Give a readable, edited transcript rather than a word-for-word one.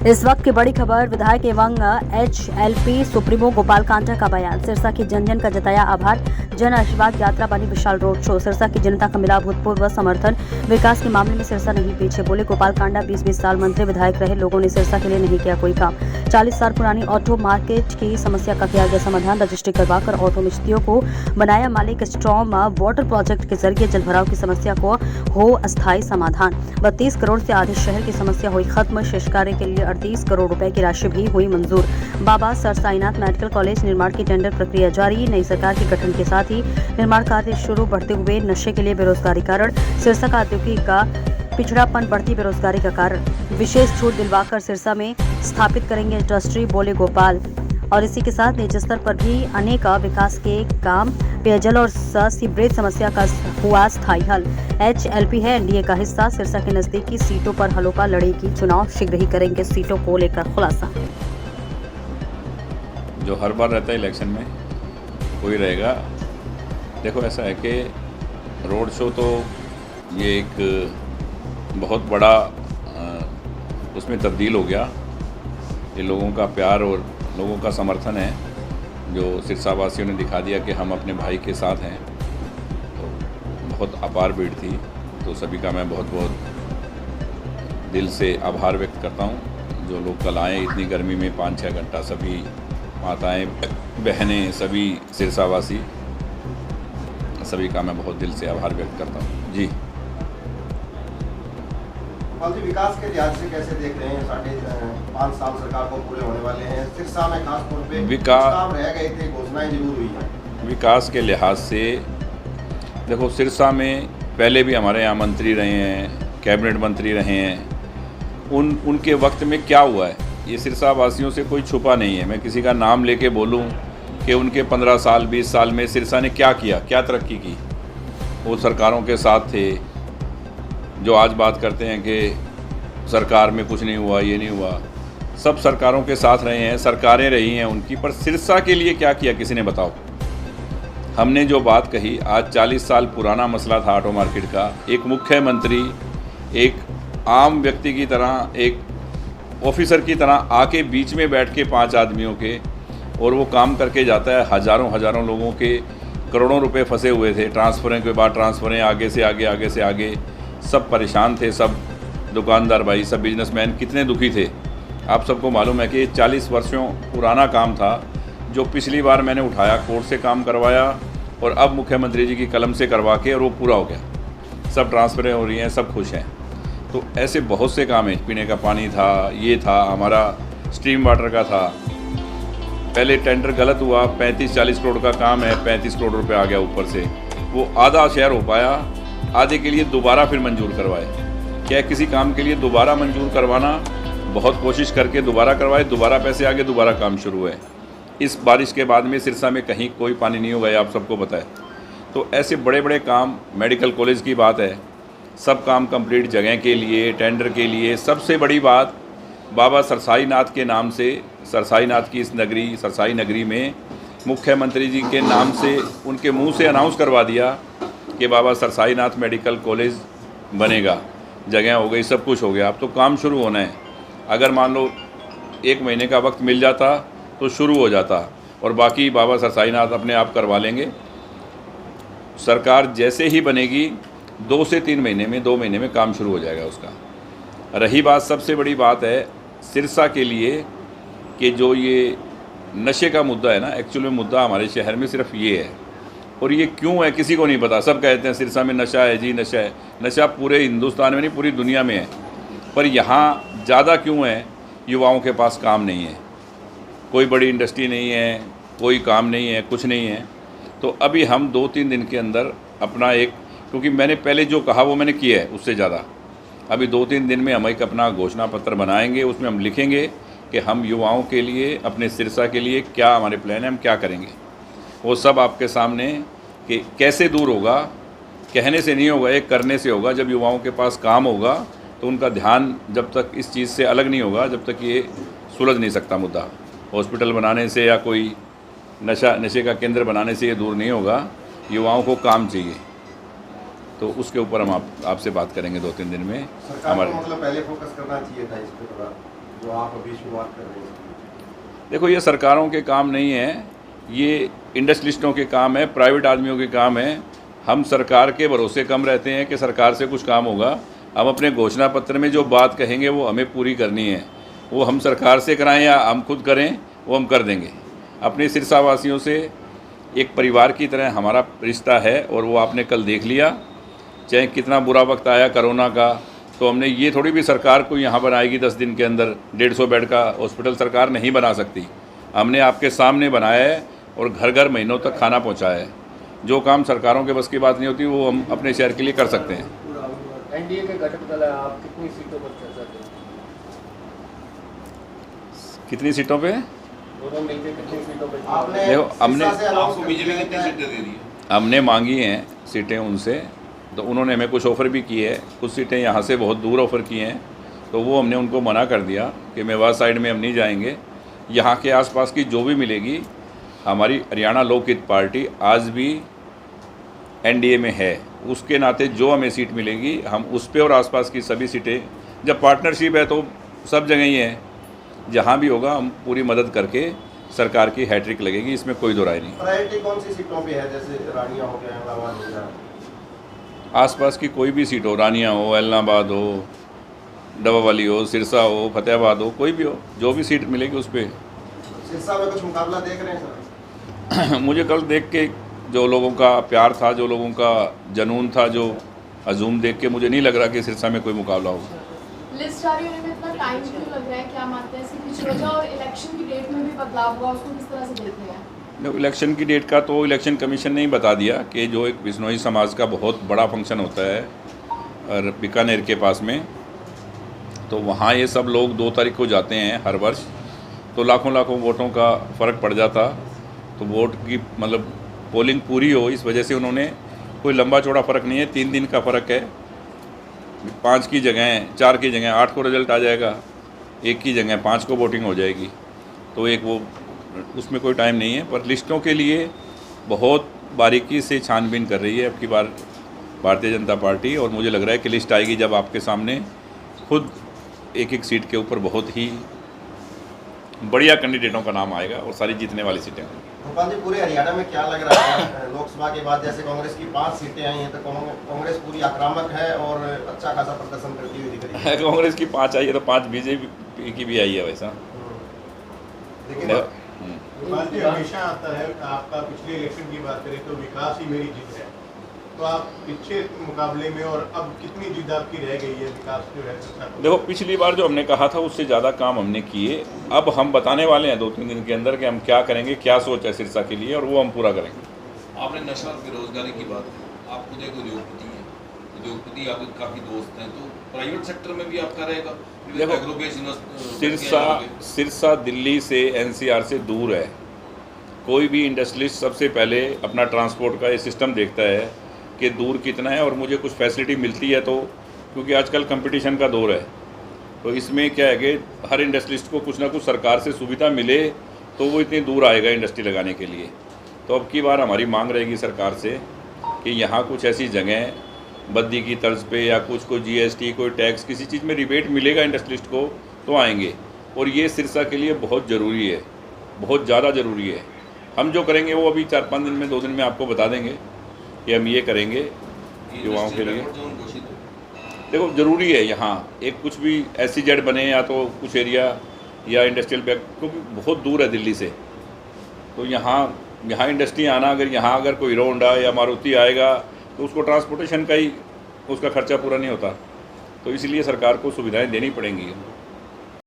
इस वक्त की बड़ी खबर, विधायक एवं एचएलपी सुप्रीमो गोपाल कांडा का बयान। सिरसा की जन का जताया आभार। जन आशीर्वाद यात्रा बनी विशाल रोड शो। सिरसा की जनता का मिला अभूतपूर्व समर्थन। विकास के मामले में सिरसा नहीं पीछे, बोले गोपाल कांडा। 20-20 साल मंत्री विधायक रहे, लोगों ने सिरसा के लिए नहीं किया कोई काम। 40 साल पुरानी ऑटो मार्केट की समस्या का किया गया समाधान। रजिस्ट्री करवाकर ऑटो मिस्त्रियों को बनाया मालिक। स्ट्रॉम वाटर प्रोजेक्ट के जरिए जलभराव की समस्या को हो अस्थायी समाधान। 32 करोड़ से आधे शहर की समस्या हुई खत्म। शेष कार्य के लिए 38 करोड़ रुपए की राशि भी हुई मंजूर। बाबा सर साईनाथ मेडिकल कॉलेज निर्माण की टेंडर प्रक्रिया जारी। नई सरकार के गठन के साथ ही निर्माण कार्य शुरू। बढ़ते हुए नशे के लिए बेरोजगारी कारण। सिरसा का औद्योगिक का पिछड़ापन बढ़ती बेरोजगारी का कारण। विशेष छूट दिलवाकर सिरसा में स्थापित करेंगे इंडस्ट्री, बोले गोपाल। और इसी के साथ निजी स्तर पर भी अनेक विकास के काम। पेयजल और सीवरेज समस्या का हुआ स्थायी हल। एचएलपी है एनडीए का हिस्सा। सिरसा के नजदीकी सीटों पर हलोका लड़ेगी चुनाव। शीघ्र ही करेंगे सीटों को लेकर खुलासा। जो हर बार रहता है इलेक्शन में कोई रहेगा। देखो, ऐसा है कि रोड शो तो ये एक बहुत बड़ा उसमें तब्दील हो गया। ये लोगों का प्यार और लोगों का समर्थन है जो सिरसा वासियों ने दिखा दिया कि हम अपने भाई के साथ हैं। तो बहुत अपार भीड़ थी, तो सभी का मैं बहुत बहुत दिल से आभार व्यक्त करता हूं। जो लोग कल आए इतनी गर्मी में 5-6 घंटा, सभी माताएं, बहनें, सभी सिरसा वासी, सभी का मैं बहुत दिल से आभार व्यक्त करता हूं। जी विकास के लिहाज से कैसे देख रहे हैं? 5.5 साल सरकार को पूरे होने वाले हैं। सिरसा में खास तौर पे विकास काम रह गए थे, घोषणाएं जरूर हुई हैं। विकास के लिहाज से देखो, सिरसा में पहले भी हमारे यहाँ मंत्री रहे हैं, कैबिनेट मंत्री रहे हैं। उनके वक्त में क्या हुआ है ये सिरसा वासियों से कोई छुपा नहीं है। मैं किसी का नाम लेके बोलूँ कि उनके 15 साल 20 साल में सिरसा ने क्या किया, क्या तरक्की की। वो सरकारों के साथ थे। जो आज बात करते हैं कि सरकार में कुछ नहीं हुआ, ये नहीं हुआ, सब सरकारों के साथ रहे हैं, सरकारें रही हैं उनकी। पर सिरसा के लिए क्या किया किसी ने बताओ। हमने जो बात कही, आज 40 साल पुराना मसला था ऑटो मार्केट का। एक मुख्यमंत्री एक आम व्यक्ति की तरह, एक ऑफिसर की तरह आके बीच में बैठ के 5 आदमियों के, और वो काम करके जाता है। हज़ारों लोगों के करोड़ों रुपए फंसे हुए थे। ट्रांसफ़रें के बाद ट्रांसफ़रें, आगे से आगे, आगे से आगे, सब परेशान थे। सब दुकानदार भाई, सब बिजनेसमैन कितने दुखी थे। आप सबको मालूम है कि 40 वर्षों पुराना काम था जो पिछली बार मैंने उठाया, कोर्ट से काम करवाया और अब मुख्यमंत्री जी की कलम से करवा के, और वो पूरा हो गया। सब ट्रांसफ़रें हो रही हैं, सब खुश हैं। तो ऐसे बहुत से काम हैं। पीने का पानी था, ये था, हमारा स्ट्रीम वाटर का था। पहले टेंडर गलत हुआ, 35-40 करोड़ का काम है, 35 करोड़ रुपए आ गया ऊपर से। वो आधा शेयर हो पाया, आधे के लिए दोबारा फिर मंजूर करवाए। क्या किसी काम के लिए दोबारा मंजूर करवाना, बहुत कोशिश करके दोबारा करवाए, दोबारा पैसे आगे, दोबारा काम शुरू है। इस बारिश के बाद में सिरसा में कहीं कोई पानी नहीं होगा, आप सबको पता है। तो ऐसे बड़े बड़े काम, मेडिकल कॉलेज की बात है, सब काम कंप्लीट जगह के लिए, टेंडर के लिए। सबसे बड़ी बात, बाबा सरसाई नाथ के नाम से, सरसाई नाथ की इस नगरी, सरसाई नगरी में मुख्यमंत्री जी के नाम से, उनके मुंह से अनाउंस करवा दिया कि बाबा सरसाई नाथ मेडिकल कॉलेज बनेगा। जगह हो गई, सब कुछ हो गया, अब तो काम शुरू होना है। अगर मान लो 1 महीने का वक्त मिल जाता तो शुरू हो जाता, और बाकी बाबा सरसाई नाथ अपने आप करवा लेंगे। सरकार जैसे ही बनेगी 2 से 3 महीने में, 2 महीने में काम शुरू हो जाएगा उसका। रही बात, सबसे बड़ी बात है सिरसा के लिए कि जो ये नशे का मुद्दा है ना, एक्चुअल में मुद्दा हमारे शहर में सिर्फ ये है। और ये क्यों है किसी को नहीं पता। सब कहते हैं सिरसा में नशा है जी, नशा है। नशा पूरे हिंदुस्तान में नहीं, पूरी दुनिया में है। पर यहाँ ज़्यादा क्यों है? युवाओं के पास काम नहीं है, कोई बड़ी इंडस्ट्री नहीं है, कोई काम नहीं है, कुछ नहीं है। तो अभी हम 2-3 दिन के अंदर अपना एक, क्योंकि मैंने पहले जो कहा वो मैंने किया है, उससे ज़्यादा अभी 2-3 दिन में हम एक अपना घोषणा पत्र बनाएंगे। उसमें हम लिखेंगे कि हम युवाओं के लिए, अपने सिरसा के लिए क्या हमारे प्लान है, हम क्या करेंगे। वो सब आपके सामने कि कैसे दूर होगा, कहने से नहीं होगा, एक करने से होगा। जब युवाओं के पास काम होगा तो उनका ध्यान जब तक इस चीज़ से अलग नहीं होगा, जब तक ये सुलझ नहीं सकता मुद्दा। हॉस्पिटल बनाने से या कोई नशे का केंद्र बनाने से ये दूर नहीं होगा। युवाओं को काम चाहिए। तो उसके ऊपर हम आपसे बात करेंगे 2-3 दिन में। सरकार को मतलब पहले फोकस करना चाहिए था इस पे थोड़ा। जो आप अभी शुरुआत कर रहे हैं? देखो, ये सरकारों के काम नहीं है, ये इंडस्ट्रियलिस्टों के काम है, प्राइवेट आदमियों के काम है। हम सरकार के भरोसे कम रहते हैं कि सरकार से कुछ काम होगा। हम अपने घोषणा पत्र में जो बात कहेंगे वो हमें पूरी करनी है। वो हम सरकार से कराएं या हम खुद करें, वो हम कर देंगे। अपने सिरसावासियों से एक परिवार की तरह हमारा रिश्ता है, और वो आपने कल देख लिया। चाहे कितना बुरा वक्त आया कोरोना का, तो हमने ये थोड़ी भी सरकार को यहाँ बनाएगी 10 दिन के अंदर 150 बेड का हॉस्पिटल सरकार नहीं बना सकती। हमने आपके सामने बनाया है और घर घर महीनों तक खाना पहुँचाया है। जो काम सरकारों के बस की बात नहीं होती वो हम अपने शहर के लिए कर सकते हैं। एनडीए के घटक दल है, आप कितनी सीटों पर चर्चा करें? कितनी सीटों पे? दोनों मिलकर कितनी सीटों पर? आपने देखो, हमने सिरसा से announce आपको कर बीजेपी दिया कितनी है। सीटें दे रही है? हमने मांगी हैं सीटें उनसे, तो उन्होंने हमें कुछ ऑफ़र भी की है। कुछ सीटें यहाँ से बहुत दूर ऑफ़र की हैं, तो वो हमने उनको मना कर दिया कि मेवात साइड में हम नहीं जाएंगे। यहाँ के आसपास की जो भी मिलेगी, हमारी हरियाणा लोकहित पार्टी आज भी एनडीए में है, उसके नाते जो हमें सीट मिलेगी हम उस पे और आसपास की सभी सीटें, जब पार्टनरशिप है तो सब जगह ही है, जहाँ भी होगा हम पूरी मदद करके सरकार की हैट्रिक लगेगी, इसमें कोई दो राय नहीं। प्रायोरिटी कौन सी सीटों पे है, जैसे रानिया हो गया, इलाहाबाद हो गया? आसपास की कोई भी सीट हो, रानिया हो, एलनाबाद हो, डबावाली हो, सिरसा हो, फतेहाबाद हो, कोई भी हो, जो भी सीट मिलेगी उस पर। सिरसा में कुछ मुकाबला देख रहे हैं सर? मुझे कल देख के जो लोगों का प्यार था, जो लोगों का जुनून था, जो हजूम देख के मुझे नहीं लग रहा कि सिरसा में कोई मुकाबला होगा। लिस्ट जारी होने में इतना टाइम क्यों लग रहा है, क्या मानते हैं? इसकी कुछ वजह, और इलेक्शन की डेट में भी बदलाव हुआ, उसको किस तरह से देखते हैं? इलेक्शन की डेट का तो इलेक्शन कमीशन ने ही बता दिया कि जो एक बिश्नोई समाज का बहुत बड़ा फंक्शन होता है और बीकानेर के पास में, तो वहाँ ये सब लोग 2 तारीख को जाते हैं हर वर्ष, तो लाखों लाखों वोटों का फ़र्क पड़ जाता। तो वोट की मतलब पोलिंग पूरी हो, इस वजह से उन्होंने, कोई लंबा चौड़ा फ़र्क नहीं है, 3 दिन का फ़र्क है। 5 की जगह 4 की जगह 8 को रिजल्ट आ जाएगा, 1 की जगह 5 को वोटिंग हो जाएगी। तो एक वो, उसमें कोई टाइम नहीं है। पर लिस्टों के लिए बहुत बारीकी से छानबीन कर रही है अब की बार भारतीय जनता पार्टी, और मुझे लग रहा है कि लिस्ट आएगी जब आपके सामने खुद एक एक सीट के ऊपर बहुत ही बढ़िया कैंडिडेटों का नाम आएगा और सारी जीतने वाली सीटें। भोपाल जी, पूरे हरियाणा में क्या लग रहा है? लोकसभा के बाद जैसे कांग्रेस की 5 सीटें आई हैं, तो कांग्रेस पूरी आक्रामक है और अच्छा खासा प्रदर्शन करती हुई दिख रही है। कांग्रेस की 5 आई है तो 5 बीजेपी की भी आई है वैसा। लेकिन भोपाल जी हमेशा आता है, आपका पिछले इलेक्शन की बात करें तो विकास ही मेरी जीत है, तो आप पिछले मुकाबले में और अब कितनी जीत आपकी रह गई है विकास जो है? देखो, पिछली बार जो हमने कहा था उससे ज़्यादा काम हमने किए। अब हम बताने वाले हैं 2-3 दिन के अंदर कि हम क्या करेंगे, क्या सोच है सिरसा के लिए, और वो हम पूरा करेंगे। आपने नशा और बेरोजगारी की बात की, आप खुद एक उद्योगपति हैं, उद्योगपति आपके काफ़ी दोस्त हैं, तो प्राइवेट सेक्टर में भी आपका रहेगा? देखो, सिरसा दिल्ली से, एनसीआर से दूर है। कोई भी इंडस्ट्रियलिस्ट सबसे पहले अपना ट्रांसपोर्ट का ये सिस्टम देखता है कि दूर कितना है और मुझे कुछ फैसिलिटी मिलती है, तो क्योंकि आजकल कंपटीशन का दौर है, तो इसमें क्या है कि हर इंडस्ट्रियलिस्ट को कुछ ना कुछ सरकार से सुविधा मिले तो वो इतनी दूर आएगा इंडस्ट्री लगाने के लिए। तो अब की बार हमारी मांग रहेगी सरकार से कि यहाँ कुछ ऐसी जगह बद्दी की तर्ज पे या कुछ कोई जीएसटी, कोई टैक्स, किसी चीज़ में रिबेट मिलेगा इंडस्ट्रियलिस्ट को तो आएंगे। और ये सिरसा के लिए बहुत ज़रूरी है, बहुत ज़्यादा ज़रूरी है। हम जो करेंगे वो अभी 4-5 दिन में, 2 दिन में आपको बता देंगे कि हम ये करेंगे युवाओं के लिए। देखो, ज़रूरी है यहाँ एक कुछ भी SEZ बने या तो कुछ एरिया या इंडस्ट्रियल बैक, क्योंकि बहुत दूर है दिल्ली से, तो यहाँ इंडस्ट्री आना, अगर कोई हीरो होंडा या मारुति आएगा तो उसको ट्रांसपोर्टेशन का ही उसका खर्चा पूरा नहीं होता, तो इसलिए सरकार को सुविधाएं देनी पड़ेंगी।